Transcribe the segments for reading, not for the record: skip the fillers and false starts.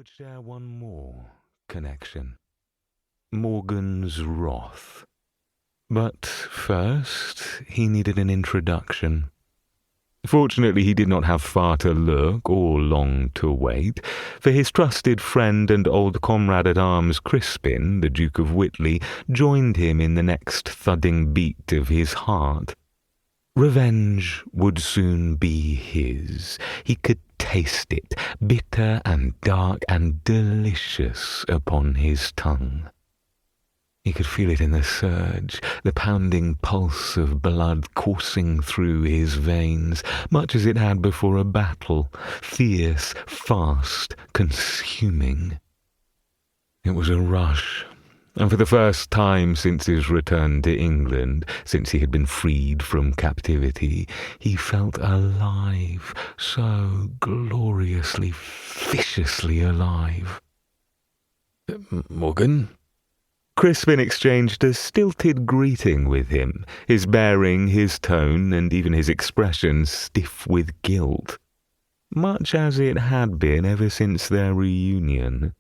would share one more connection. Morgan's wrath. But first, he needed an introduction. Fortunately, he did not have far to look or long to wait, for his trusted friend and old comrade-at-arms Crispin, the Duke of Whitley, joined him in the next thudding beat of his heart. Revenge would soon be his. He could taste it, bitter and dark and delicious upon his tongue. He could feel it in the surge, the pounding pulse of blood coursing through his veins, much as it had before a battle, fierce, fast, consuming. It was a rush, and for the first time since his return to England, since he had been freed from captivity, he felt alive, so gloriously, viciously alive. "Morgan?" Crispin exchanged a stilted greeting with him, his bearing, his tone, and even his expression stiff with guilt, much as it had been ever since their reunion.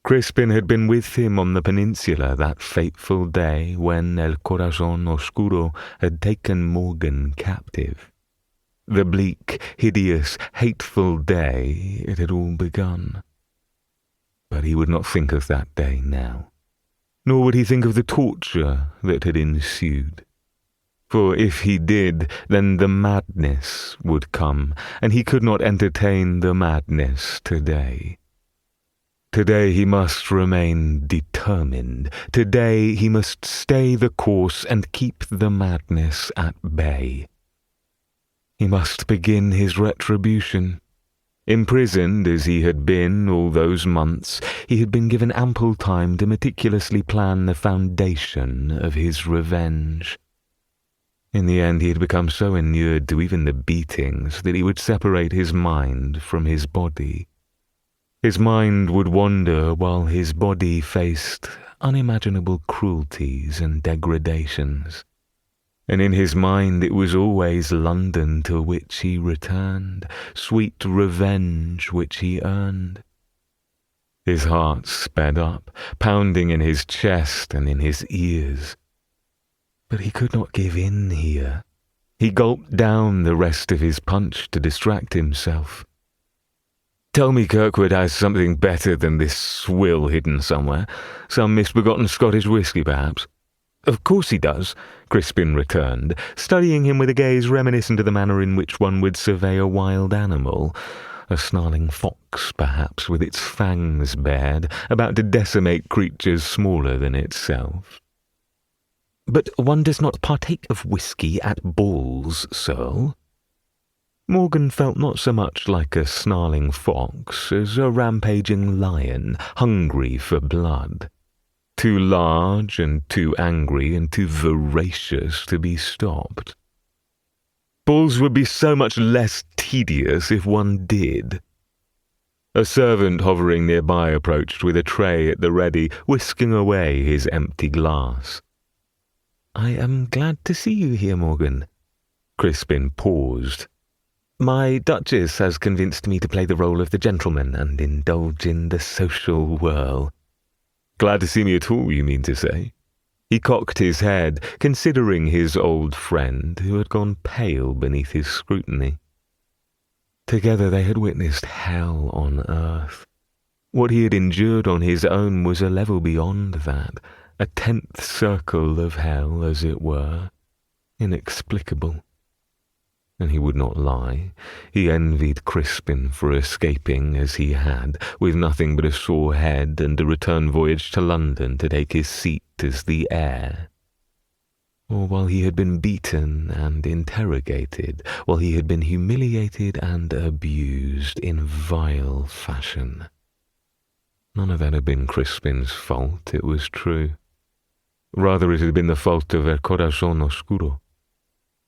Crispin had been with him on the peninsula that fateful day when El Corazon Oscuro had taken Morgan captive. The bleak, hideous, hateful day it had all begun. But he would not think of that day now. Nor would he think of the torture that had ensued. For if he did, then the madness would come, and he could not entertain the madness today. Today he must remain determined. Today he must stay the course and keep the madness at bay. He must begin his retribution. Imprisoned as he had been all those months, he had been given ample time to meticulously plan the foundation of his revenge. In the end, he had become so inured to even the beatings that he would separate his mind from his body. His mind would wander while his body faced unimaginable cruelties and degradations. And in his mind it was always London to which he returned, sweet revenge which he earned. His heart sped up, pounding in his chest and in his ears. But he could not give in here. He gulped down the rest of his punch to distract himself. "Tell me Kirkwood has something better than this swill hidden somewhere. Some misbegotten Scottish whisky, perhaps." "Of course he does," Crispin returned, studying him with a gaze reminiscent of the manner in which one would survey a wild animal, a snarling fox, perhaps, with its fangs bared, about to decimate creatures smaller than itself. "But one does not partake of whisky at balls, Searle." Morgan felt not so much like a snarling fox as a rampaging lion, hungry for blood. Too large and too angry and too voracious to be stopped. Balls would be so much less tedious if one did. A servant hovering nearby approached with a tray at the ready, whisking away his empty glass. "I am glad to see you here, Morgan." Crispin paused. "My Duchess has convinced me to play the role of the gentleman and indulge in the social whirl." "Glad to see me at all, you mean to say?" He cocked his head, considering his old friend, who had gone pale beneath his scrutiny. Together they had witnessed hell on earth. What he had endured on his own was a level beyond that, a 10th circle of hell, as it were, inexplicable. And he would not lie. He envied Crispin for escaping as he had, with nothing but a sore head and a return voyage to London to take his seat as the heir. Or while he had been beaten and interrogated, while he had been humiliated and abused in vile fashion. None of that had been Crispin's fault, it was true. Rather it had been the fault of El Corazon Oscuro,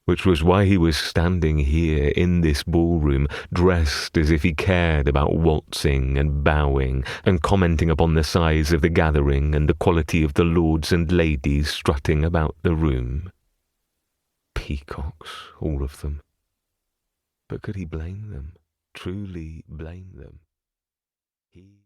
which was why he was standing here in this ballroom, dressed as if he cared about waltzing and bowing, and commenting upon the size of the gathering and the quality of the lords and ladies strutting about the room. Peacocks, all of them. But could he blame them? Truly blame them? He...